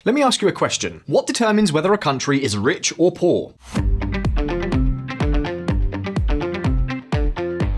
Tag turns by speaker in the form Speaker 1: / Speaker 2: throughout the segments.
Speaker 1: Let me ask you a question. What determines whether a country is rich or poor?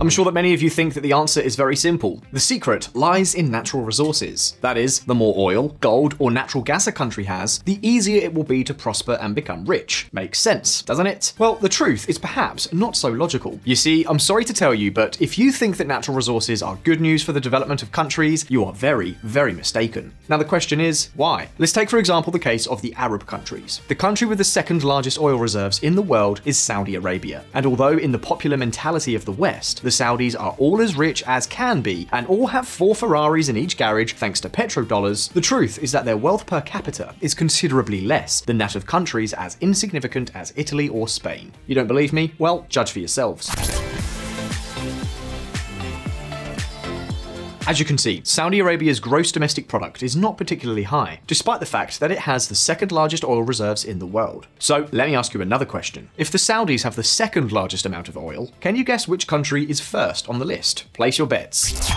Speaker 1: I'm sure that many of you think that the answer is very simple. The secret lies in natural resources. That is, the more oil, gold, or natural gas a country has, the easier it will be to prosper and become rich. Makes sense, doesn't it? Well, the truth is perhaps not so logical. You see, I'm sorry to tell you, but if you think that natural resources are good news for the development of countries, you are very, very mistaken. Now the question is, why? Let's take for example the case of the Arab countries. The country with the second largest oil reserves in the world is Saudi Arabia. And although in the popular mentality of the West, the Saudis are all as rich as can be and all have 4 Ferraris in each garage thanks to petrodollars, the truth is that their wealth per capita is considerably less than that of countries as insignificant as Italy or Spain. You don't believe me? Well, judge for yourselves. As you can see, Saudi Arabia's gross domestic product is not particularly high, despite the fact that it has the second largest oil reserves in the world. So let me ask you another question. If the Saudis have the second largest amount of oil, can you guess which country is first on the list? Place your bets.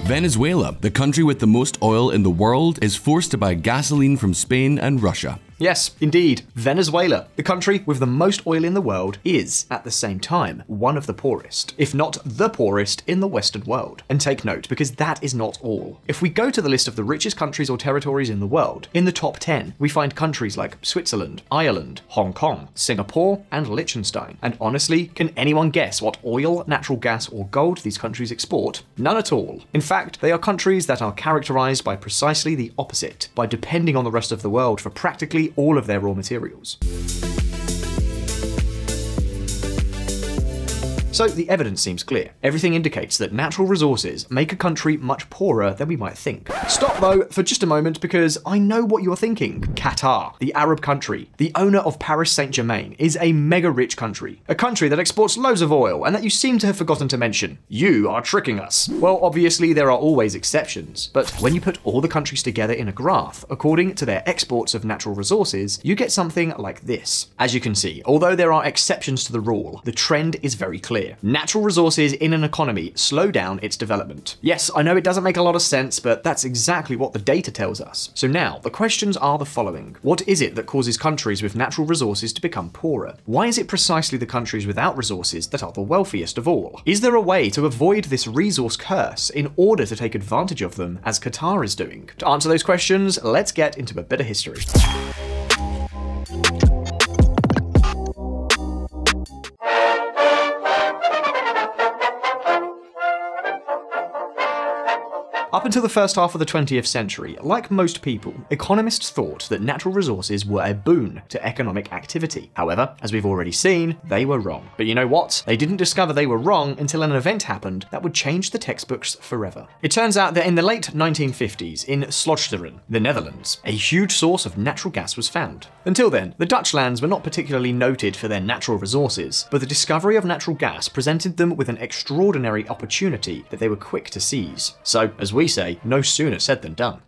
Speaker 2: Venezuela, the country with the most oil in the world, is forced to buy gasoline from Spain and Russia.
Speaker 1: Yes, indeed, Venezuela, the country with the most oil in the world, is, at the same time, one of the poorest, if not the poorest, in the Western world. And take note, because that is not all. If we go to the list of the richest countries or territories in the world, in the top 10, we find countries like Switzerland, Ireland, Hong Kong, Singapore, and Liechtenstein. And honestly, can anyone guess what oil, natural gas, or gold these countries export? None at all. In fact, they are countries that are characterized by precisely the opposite, by depending on the rest of the world for practically all of their raw materials. So the evidence seems clear. Everything indicates that natural resources make a country much poorer than we might think. Stop though for just a moment, because I know what you're thinking. Qatar, the Arab country, the owner of Paris Saint-Germain, is a mega rich country. A country that exports loads of oil and that you seem to have forgotten to mention. You are tricking us. Well, obviously there are always exceptions, but when you put all the countries together in a graph, according to their exports of natural resources, you get something like this. As you can see, although there are exceptions to the rule, the trend is very clear. Natural resources in an economy slow down its development. Yes, I know it doesn't make a lot of sense, but that's exactly what the data tells us. So now, the questions are the following. What is it that causes countries with natural resources to become poorer? Why is it precisely the countries without resources that are the wealthiest of all? Is there a way to avoid this resource curse in order to take advantage of them, as Qatar is doing? To answer those questions, let's get into a bit of history. Up until the first half of the 20th century, like most people, economists thought that natural resources were a boon to economic activity. However, as we've already seen, they were wrong. But you know what? They didn't discover they were wrong until an event happened that would change the textbooks forever. It turns out that in the late 1950s, in Slochteren, the Netherlands, a huge source of natural gas was found. Until then, the Dutch lands were not particularly noted for their natural resources, but the discovery of natural gas presented them with an extraordinary opportunity that they were quick to seize. So, as we say, no sooner said than done.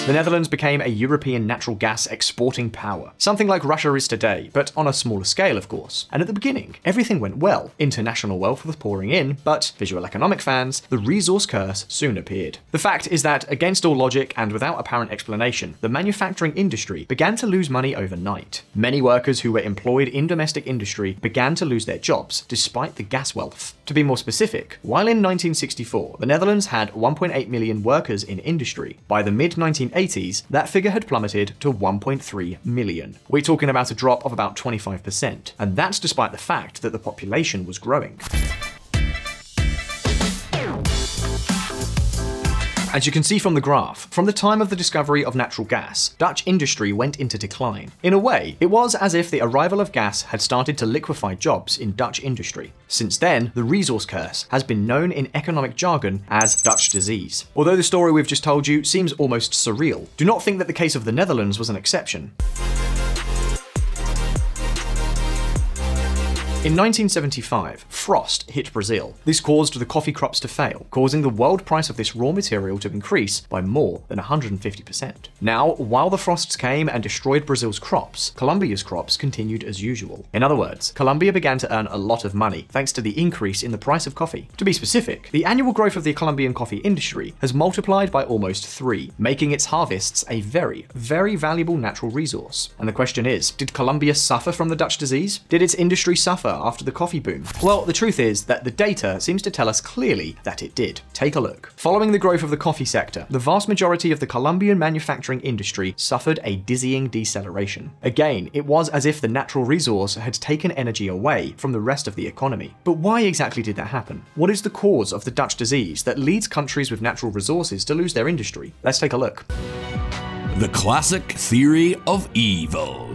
Speaker 1: The Netherlands became a European natural gas exporting power, something like Russia is today, but on a smaller scale of course. And at the beginning, everything went well. International wealth was pouring in, but, VisualEconomik fans, the resource curse soon appeared. The fact is that, against all logic and without apparent explanation, the manufacturing industry began to lose money overnight. Many workers who were employed in domestic industry began to lose their jobs, despite the gas wealth. To be more specific, while in 1964, the Netherlands had 1.8 million workers in industry, by the mid-1980s, that figure had plummeted to 1.3 million. We're talking about a drop of about 25%, and that's despite the fact that the population was growing. As you can see from the graph, from the time of the discovery of natural gas, Dutch industry went into decline. In a way, it was as if the arrival of gas had started to liquefy jobs in Dutch industry. Since then, the resource curse has been known in economic jargon as Dutch disease. Although the story we've just told you seems almost surreal, do not think that the case of the Netherlands was an exception. In 1975, frost hit Brazil. This caused the coffee crops to fail, causing the world price of this raw material to increase by more than 150%. Now, while the frosts came and destroyed Brazil's crops, Colombia's crops continued as usual. In other words, Colombia began to earn a lot of money thanks to the increase in the price of coffee. To be specific, the annual growth of the Colombian coffee industry has multiplied by almost 3, making its harvests a very, very valuable natural resource. And the question is, did Colombia suffer from the Dutch disease? Did its industry suffer after the coffee boom? Well, the truth is that the data seems to tell us clearly that it did. Take a look. Following the growth of the coffee sector, the vast majority of the Colombian manufacturing industry suffered a dizzying deceleration. Again, it was as if the natural resource had taken energy away from the rest of the economy. But why exactly did that happen? What is the cause of the Dutch disease that leads countries with natural resources to lose their industry? Let's take a look.
Speaker 2: The classic theory of evil.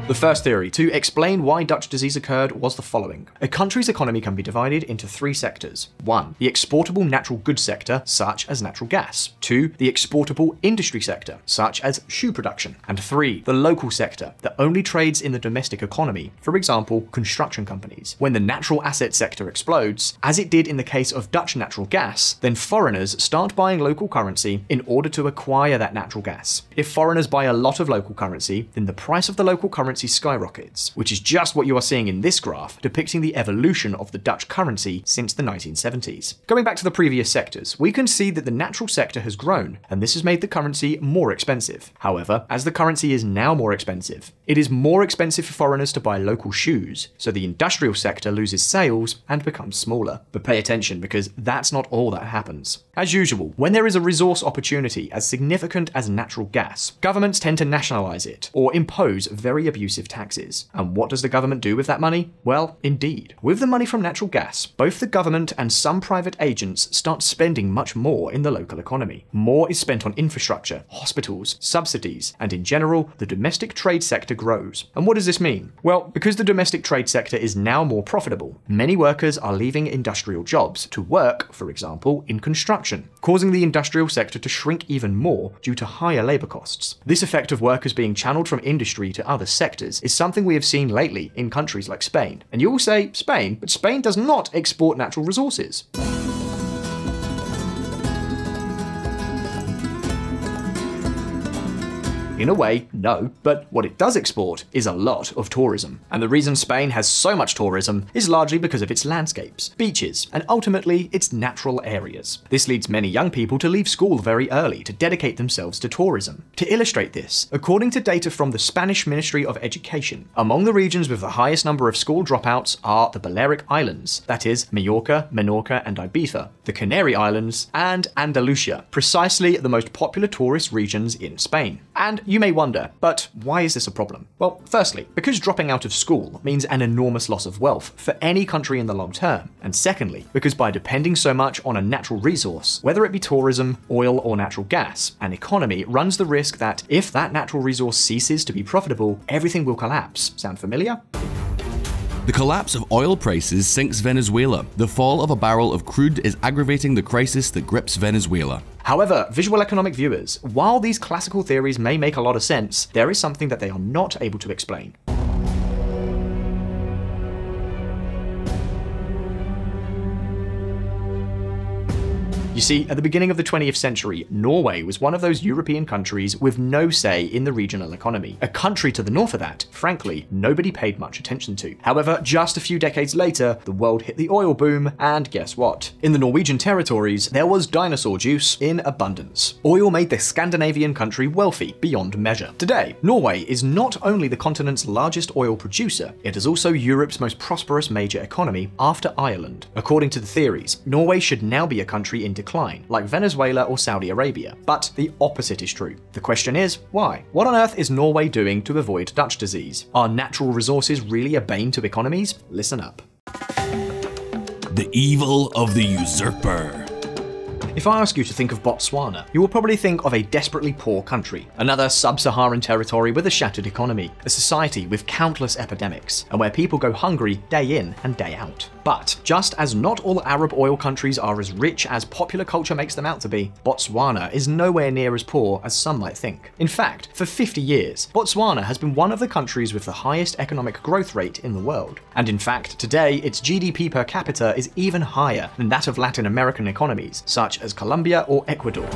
Speaker 1: The first theory to explain why Dutch disease occurred was the following. A country's economy can be divided into 3 sectors. 1. The exportable natural goods sector, such as natural gas. 2. The exportable industry sector, such as shoe production. And 3. The local sector, that only trades in the domestic economy, for example, construction companies. When the natural asset sector explodes, as it did in the case of Dutch natural gas, then foreigners start buying local currency in order to acquire that natural gas. If foreigners buy a lot of local currency, then the price of the local currency skyrockets, which is just what you are seeing in this graph, depicting the evolution of the Dutch currency since the 1970s. Going back to the previous sectors, we can see that the natural sector has grown, and this has made the currency more expensive. However, as the currency is now more expensive, it is more expensive for foreigners to buy local shoes, so the industrial sector loses sales and becomes smaller. But pay attention, because that's not all that happens. As usual, when there is a resource opportunity as significant as natural gas, governments tend to nationalize it, or impose very abusive taxes. And what does the government do with that money? Well, indeed. With the money from natural gas, both the government and some private agents start spending much more in the local economy. More is spent on infrastructure, hospitals, subsidies, and in general, the domestic trade sector grows. And what does this mean? Well, because the domestic trade sector is now more profitable, many workers are leaving industrial jobs to work, for example, in construction, causing the industrial sector to shrink even more due to higher labor costs. This effect of workers being channeled from industry to other sectors is something we have seen lately in countries like Spain. And you will say, Spain? But Spain does not export natural resources. In a way, no, but what it does export is a lot of tourism. And the reason Spain has so much tourism is largely because of its landscapes, beaches, and ultimately its natural areas. This leads many young people to leave school very early to dedicate themselves to tourism. To illustrate this, according to data from the Spanish Ministry of Education, among the regions with the highest number of school dropouts are the Balearic Islands, that is, Mallorca, Menorca, and Ibiza, the Canary Islands, and Andalusia, precisely the most popular tourist regions in Spain. And you may wonder, but why is this a problem? Well, firstly, because dropping out of school means an enormous loss of wealth for any country in the long term. And secondly, because by depending so much on a natural resource, whether it be tourism, oil, or natural gas, an economy runs the risk that if that natural resource ceases to be profitable, everything will collapse. Sound familiar?
Speaker 2: The collapse of oil prices sinks Venezuela. The fall of a barrel of crude is aggravating the crisis that grips Venezuela.
Speaker 1: However, VisualEconomik viewers, while these classical theories may make a lot of sense, there is something that they are not able to explain. You see, at the beginning of the 20th century, Norway was one of those European countries with no say in the regional economy. A country to the north of that, frankly, nobody paid much attention to. However, just a few decades later, the world hit the oil boom, and guess what? In the Norwegian territories, there was dinosaur juice in abundance. Oil made the Scandinavian country wealthy beyond measure. Today, Norway is not only the continent's largest oil producer, it is also Europe's most prosperous major economy after Ireland. According to the theories, Norway should now be a country in decline, like Venezuela or Saudi Arabia. But the opposite is true. The question is, why? What on earth is Norway doing to avoid Dutch disease? Are natural resources really a bane to economies? Listen up.
Speaker 2: The evil of the usurper.
Speaker 1: If I ask you to think of Botswana, you will probably think of a desperately poor country, another sub-Saharan territory with a shattered economy, a society with countless epidemics, and where people go hungry day in and day out. But just as not all Arab oil countries are as rich as popular culture makes them out to be, Botswana is nowhere near as poor as some might think. In fact, for 50 years, Botswana has been one of the countries with the highest economic growth rate in the world. And in fact, today its GDP per capita is even higher than that of Latin American economies, such as Colombia or Ecuador.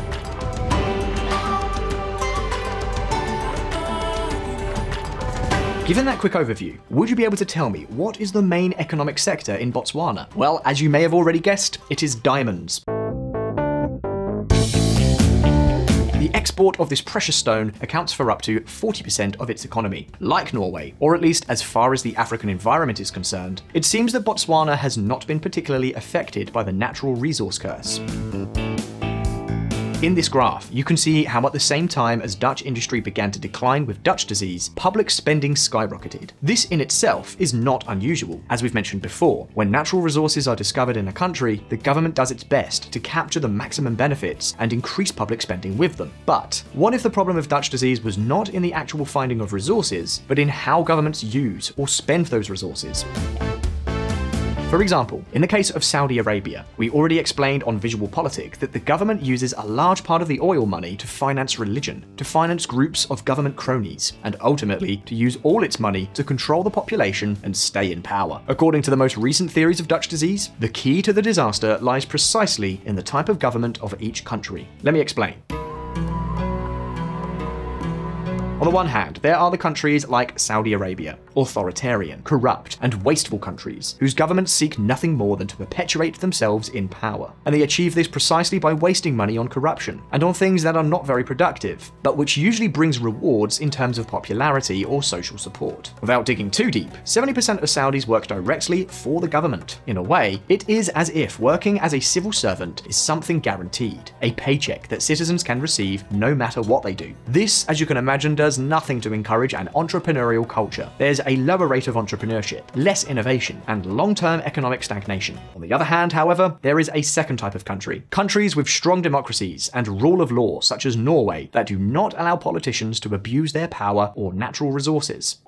Speaker 1: Given that quick overview, would you be able to tell me what is the main economic sector in Botswana? Well, as you may have already guessed, it is diamonds. The export of this precious stone accounts for up to 40% of its economy. Like Norway, or at least as far as the African environment is concerned, it seems that Botswana has not been particularly affected by the natural resource curse. In this graph, you can see how at the same time as Dutch industry began to decline with Dutch disease, public spending skyrocketed. This in itself is not unusual. As we've mentioned before, when natural resources are discovered in a country, the government does its best to capture the maximum benefits and increase public spending with them. But what if the problem of Dutch disease was not in the actual finding of resources, but in how governments use or spend those resources? For example, in the case of Saudi Arabia, we already explained on VisualPolitik that the government uses a large part of the oil money to finance religion, to finance groups of government cronies, and ultimately to use all its money to control the population and stay in power. According to the most recent theories of Dutch disease, the key to the disaster lies precisely in the type of government of each country. Let me explain. On the one hand, there are the countries like Saudi Arabia, authoritarian, corrupt, and wasteful countries, whose governments seek nothing more than to perpetuate themselves in power. And they achieve this precisely by wasting money on corruption, and on things that are not very productive, but which usually brings rewards in terms of popularity or social support. Without digging too deep, 70% of Saudis work directly for the government. In a way, it is as if working as a civil servant is something guaranteed, a paycheck that citizens can receive no matter what they do. This, as you can imagine, does nothing to encourage an entrepreneurial culture. There's a lower rate of entrepreneurship, less innovation, and long-term economic stagnation. On the other hand, however, there is a second type of country. Countries with strong democracies and rule of law, such as Norway, that do not allow politicians to abuse their power or natural resources.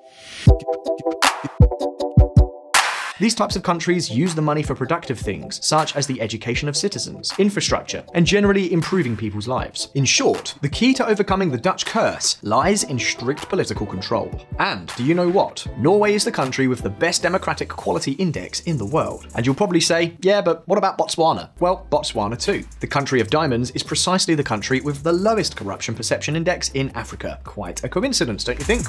Speaker 1: These types of countries use the money for productive things, such as the education of citizens, infrastructure, and generally improving people's lives. In short, the key to overcoming the Dutch curse lies in strict political control. And do you know what? Norway is the country with the best democratic quality index in the world. And you'll probably say, yeah, but what about Botswana? Well, Botswana too. The country of diamonds is precisely the country with the lowest corruption perception index in Africa. Quite a coincidence, don't you think?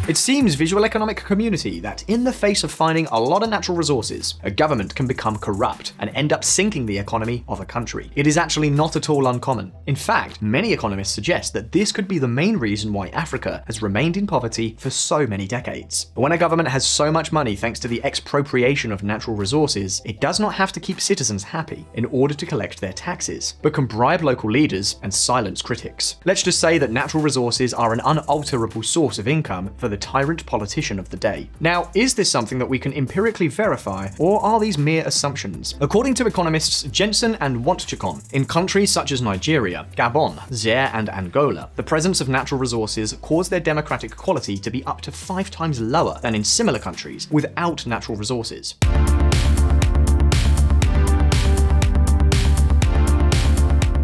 Speaker 1: It seems visual economic community that in the face of finding a lot of natural resources, a government can become corrupt and end up sinking the economy of a country. It is actually not at all uncommon. In fact, many economists suggest that this could be the main reason why Africa has remained in poverty for so many decades. But when a government has so much money thanks to the expropriation of natural resources, it does not have to keep citizens happy in order to collect their taxes, but can bribe local leaders and silence critics. Let's just say that natural resources are an unalterable source of income for the tyrant politician of the day. Now, is this something that we can empirically verify, or are these mere assumptions? According to economists Jensen and Wantchikon, in countries such as Nigeria, Gabon, Zaire, and Angola, the presence of natural resources caused their democratic quality to be up to 5 times lower than in similar countries without natural resources.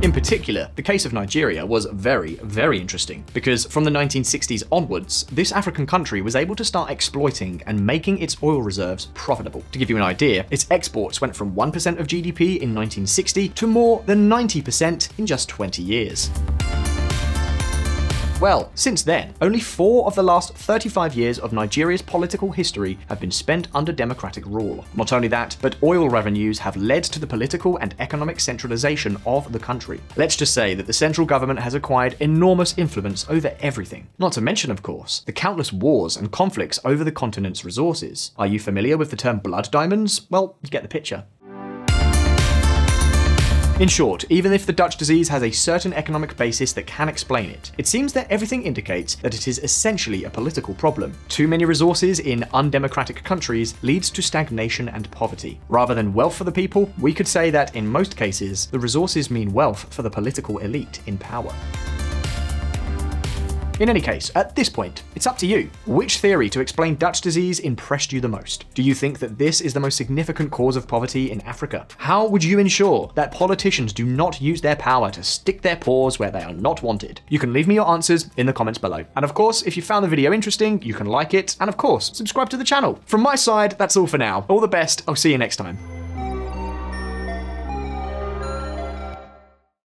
Speaker 1: In particular, the case of Nigeria was very, very interesting, because from the 1960s onwards, this African country was able to start exploiting and making its oil reserves profitable. To give you an idea, its exports went from 1% of GDP in 1960 to more than 90% in just 20 years. Well, since then, only 4 of the last 35 years of Nigeria's political history have been spent under democratic rule. Not only that, but oil revenues have led to the political and economic centralization of the country. Let's just say that the central government has acquired enormous influence over everything. Not to mention, of course, the countless wars and conflicts over the continent's resources. Are you familiar with the term blood diamonds? Well, you get the picture. In short, even if the Dutch disease has a certain economic basis that can explain it, it seems that everything indicates that it is essentially a political problem. Too many resources in undemocratic countries leads to stagnation and poverty. Rather than wealth for the people, we could say that in most cases, the resources mean wealth for the political elite in power. In any case, at this point, it's up to you. Which theory to explain Dutch disease impressed you the most? Do you think that this is the most significant cause of poverty in Africa? How would you ensure that politicians do not use their power to stick their paws where they are not wanted? You can leave me your answers in the comments below. And of course, if you found the video interesting, you can like it, and of course, subscribe to the channel. From my side, that's all for now. All the best, I'll see you next time.